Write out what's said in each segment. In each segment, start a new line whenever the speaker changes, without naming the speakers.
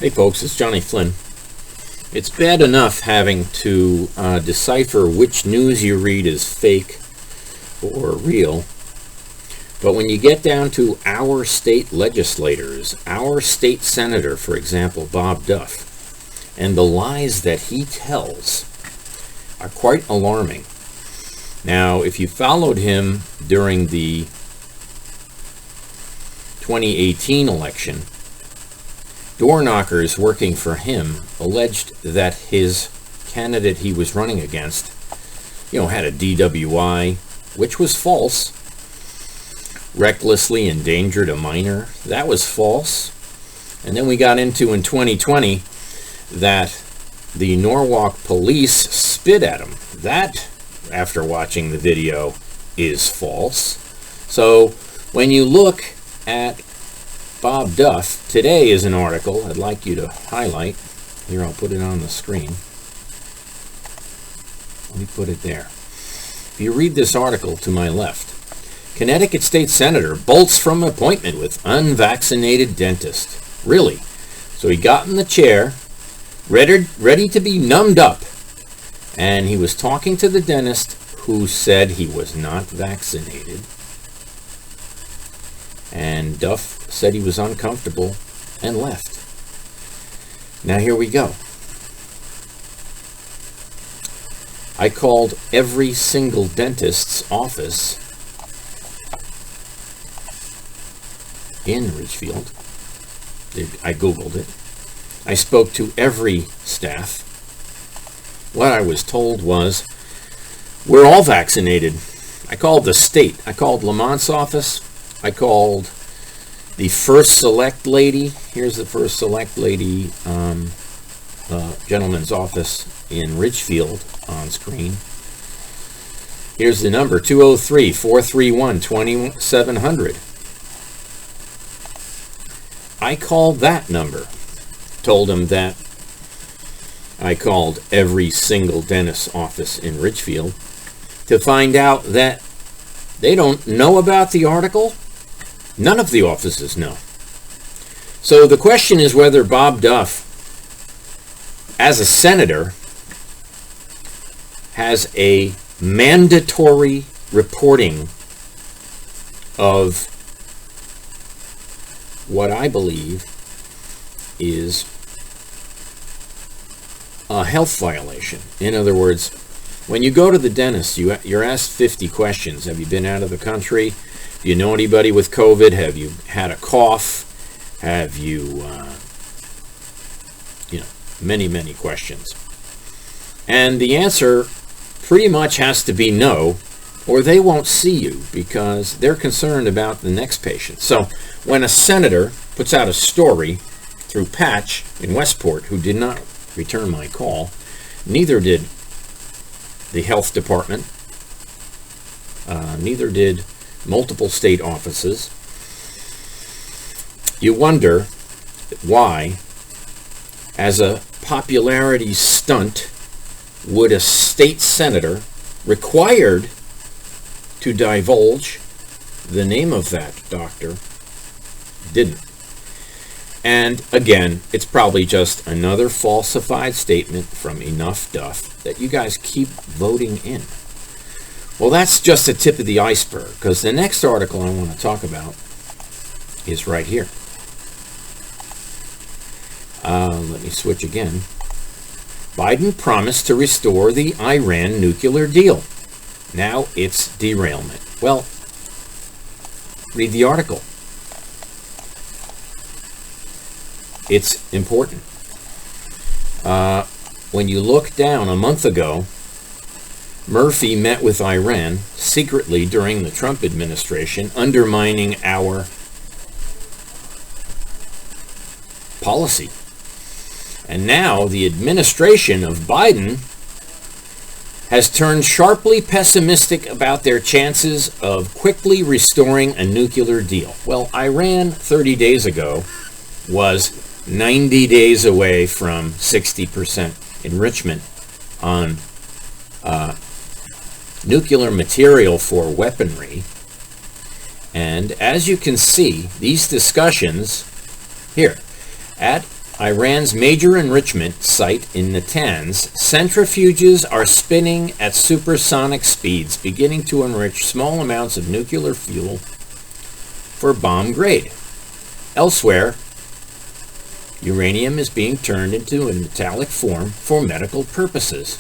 Hey folks, it's Johnny Flynn. It's bad enough having to decipher which news you read is fake or real, but when you get down to our state legislators, our state senator, for example, Bob Duff, and the lies that he tells are quite alarming. Now, if you followed him during the 2018 election, door knockers working for him alleged that his candidate he was running against, had a DWI, which was false. Recklessly endangered a minor, that was false. And then we got into in 2020 that the Norwalk police spit at him. That, after watching the video, is false. So when you look at Bob Duff, today is an article I'd like you to highlight. Here, I'll put it on the screen. Let me put it there. If you read this article to my left, Connecticut State Senator bolts from appointment with unvaccinated dentist. Really? So he got in the chair, ready to be numbed up, and he was talking to the dentist who said he was not vaccinated. And Duff said he was uncomfortable and left. Now here we go. I called every single dentist's office in Ridgefield. I Googled it. I spoke to every staff. What I was told was, we're all vaccinated. I called the state. I called Lamont's office. I called the first select lady. Here's the first select lady gentleman's office in Ridgefield on screen. Here's the number, 203-431-2700. I called that number. Told him that I called every single dentist's office in Ridgefield to find out that they don't know about the article. None of the offices know. So the question is whether Bob Duff, as a senator, has a mandatory reporting of what I believe is a health violation. In other words, when you go to the dentist, you're asked 50 questions. Have you been out of the country? Do you know anybody with COVID? Have you had a cough? Have you, many, many questions. And the answer pretty much has to be no, or they won't see you because they're concerned about the next patient. So when a senator puts out a story through Patch in Westport, who did not return my call, neither did the health department, neither did multiple state offices, you wonder why, as a popularity stunt, would a state senator required to divulge the name of that doctor didn't. And again, it's probably just another falsified statement from Enough Duff that you guys keep voting in. Well, that's just the tip of the iceberg, because the next article I want to talk about is right here. Let me switch again. Biden promised to restore the Iran nuclear deal. Now it's derailment. Well, read the article. It's important. When you look down, a month ago, Murphy met with Iran secretly during the Trump administration, undermining our policy. And now the administration of Biden has turned sharply pessimistic about their chances of quickly restoring a nuclear deal. Well, Iran 30 days ago was 90 days away from 60% enrichment on nuclear material for weaponry. And as you can see, these discussions here at Iran's major enrichment site in Natanz, centrifuges are spinning at supersonic speeds, beginning to enrich small amounts of nuclear fuel for bomb grade. Elsewhere, uranium is being turned into a metallic form for medical purposes.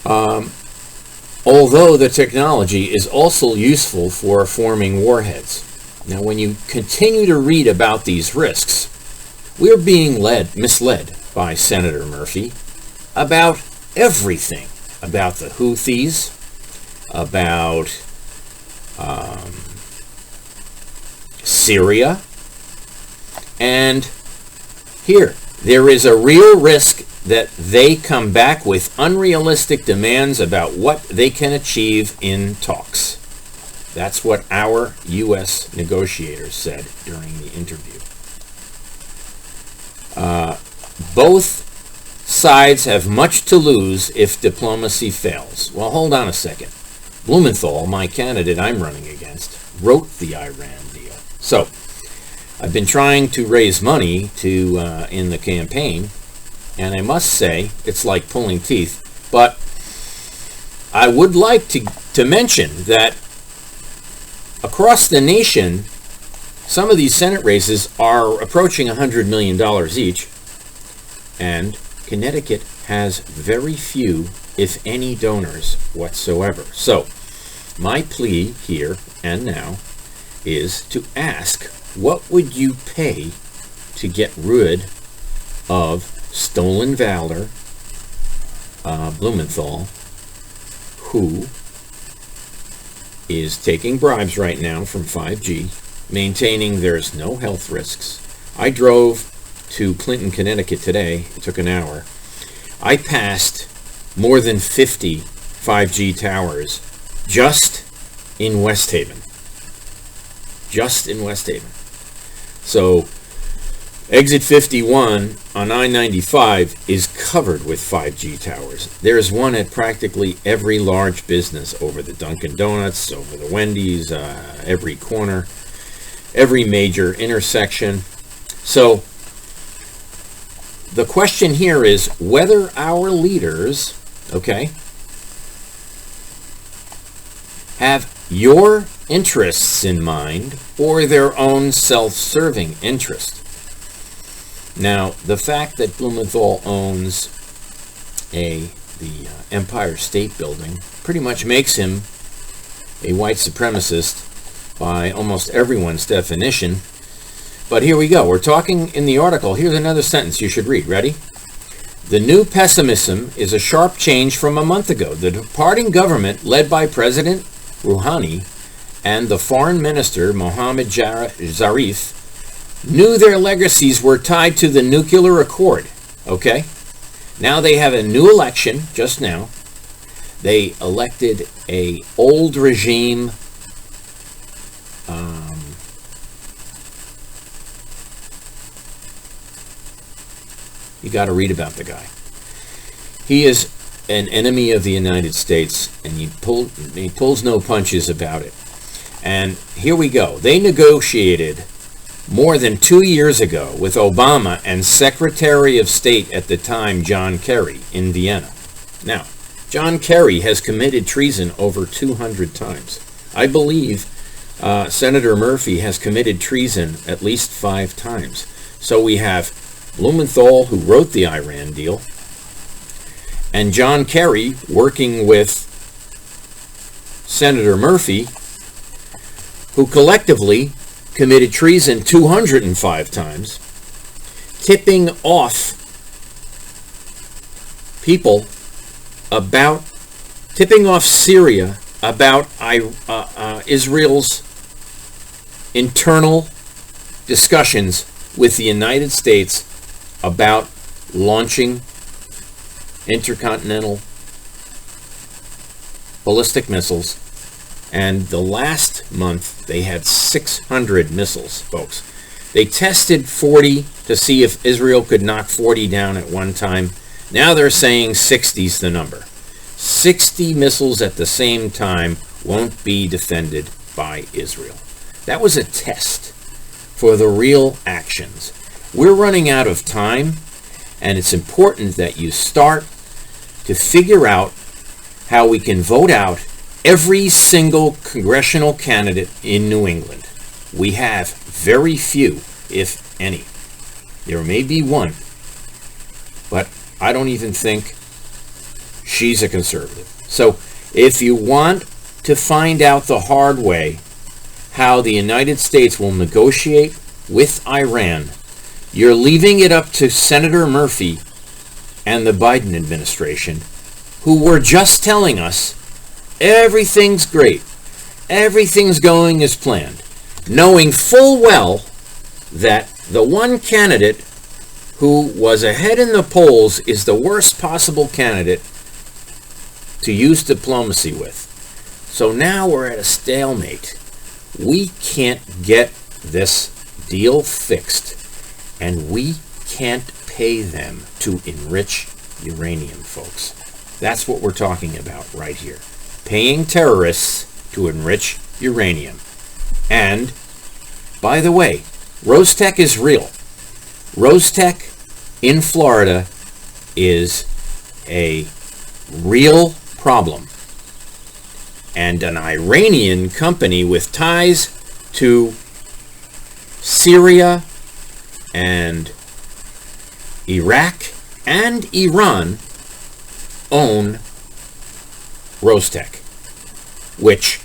Although the technology is also useful for forming warheads. Now, when you continue to read about these risks, we're being misled by Senator Murphy about everything, about the Houthis, about Syria, and here, there is a real risk that they come back with unrealistic demands about what they can achieve in talks. That's what our U.S. negotiators said during the interview. Both sides have much to lose if diplomacy fails. Well, hold on a second. Blumenthal, my candidate I'm running against, wrote the Iran deal. So, I've been trying to raise money in the campaign, and I must say, it's like pulling teeth, but I would like to mention that across the nation, some of these Senate races are approaching $100 million each, and Connecticut has very few, if any, donors whatsoever. So, my plea here and now is to ask, what would you pay to get rid of Stolen Valor, Blumenthal, who is taking bribes right now from 5G, maintaining there's no health risks. I drove to Clinton, Connecticut today. It took an hour. I passed more than 50 5G towers just in West Haven. Just in West Haven. So, exit 51 on I-95 is covered with 5G towers. There's one at practically every large business, over the Dunkin' Donuts, over the Wendy's, every corner, every major intersection. So, the question here is whether our leaders, have your interests in mind or their own self-serving interest. Now, the fact that Blumenthal owns the Empire State Building pretty much makes him a white supremacist by almost everyone's definition. But here we go. We're talking in the article. Here's another sentence you should read. Ready? The new pessimism is a sharp change from a month ago. The departing government, led by President Rouhani and the foreign minister, Mohammad Zarif, knew their legacies were tied to the nuclear accord. Now they have a new election, just now. They elected a old regime you got to read about the guy. He is an enemy of the United States, and he pulls no punches about it. And here we go. They negotiated more than 2 years ago with Obama and Secretary of State at the time, John Kerry, in Vienna. Now, John Kerry has committed treason over 200 times. I believe Senator Murphy has committed treason at least 5 times. So we have Blumenthal, who wrote the Iran deal, and John Kerry working with Senator Murphy, who collectively committed treason 205 times, tipping off Syria about Israel's internal discussions with the United States about launching intercontinental ballistic missiles. And the last month, they had 600 missiles, folks. They tested 40 to see if Israel could knock 40 down at one time. Now they're saying 60's the number. 60 missiles at the same time won't be defended by Israel. That was a test for the real actions. We're running out of time, and it's important that you start to figure out how we can vote out every single congressional candidate in New England. We have very few, if any. There may be one, but I don't even think she's a conservative. So if you want to find out the hard way how the United States will negotiate with Iran, you're leaving it up to Senator Murphy and the Biden administration, who were just telling us everything's great, everything's going as planned, knowing full well that the one candidate who was ahead in the polls is the worst possible candidate to use diplomacy with. So now we're at a stalemate. We can't get this deal fixed, and we can't pay them to enrich uranium, folks. That's what we're talking about right here. Paying terrorists to enrich uranium. And, by the way, Rostec is real. Rostec in Florida is a real problem. And an Iranian company with ties to Syria and Iraq and Iran own Rostec, which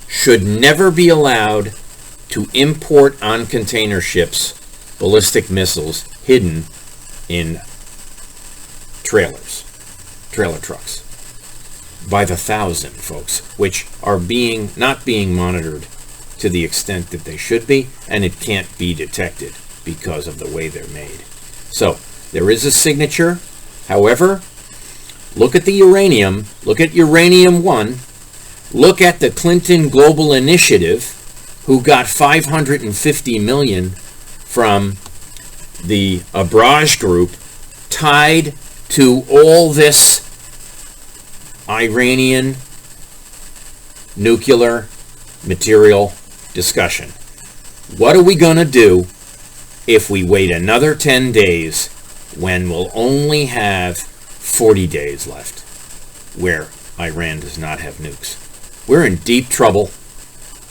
should never be allowed to import on container ships ballistic missiles hidden in trailer trucks, by the thousand, folks, which are not being monitored to the extent that they should be, and it can't be detected because of the way they're made. So there is a signature. However, look at the uranium. Look at Uranium One. Look at the Clinton Global Initiative, who got $550 million from the Abraj Group, tied to all this Iranian nuclear material discussion. What are we going to do if we wait another 10 days when we'll only have 40 days left where Iran does not have nukes? We're in deep trouble.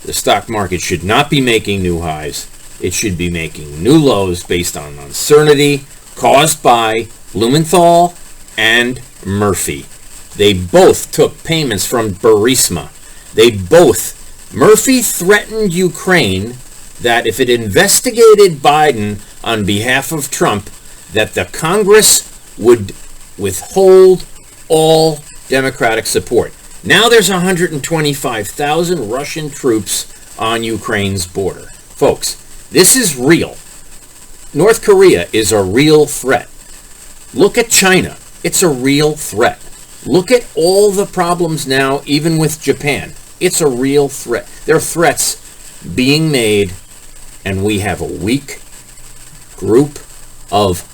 The stock market should not be making new highs. It should be making new lows based on uncertainty caused by Blumenthal and Murphy. They both took payments from Burisma. Murphy threatened Ukraine that if it investigated Biden on behalf of Trump, that the Congress would withhold all Democratic support. Now there's 125,000 Russian troops on Ukraine's border. Folks, this is real. North Korea is a real threat. Look at China. It's a real threat. Look at all the problems now, even with Japan. It's a real threat. There are threats being made, and we have a weak group of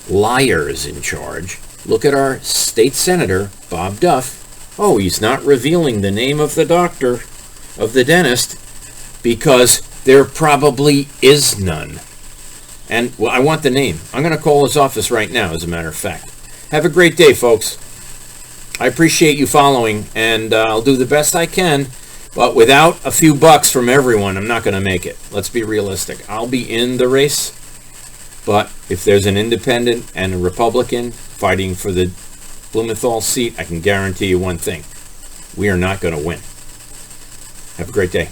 liars in charge. Look at our state senator, Bob Duff. Oh, he's not revealing the name of the doctor, of the dentist, because there probably is none. And, well, I want the name. I'm going to call his office right now, as a matter of fact. Have a great day, folks. I appreciate you following, and I'll do the best I can, but without a few bucks from everyone, I'm not going to make it. Let's be realistic. I'll be in the race, but if there's an independent and a Republican fighting for the Blumenthal seat, I can guarantee you one thing. We are not going to win. Have a great day.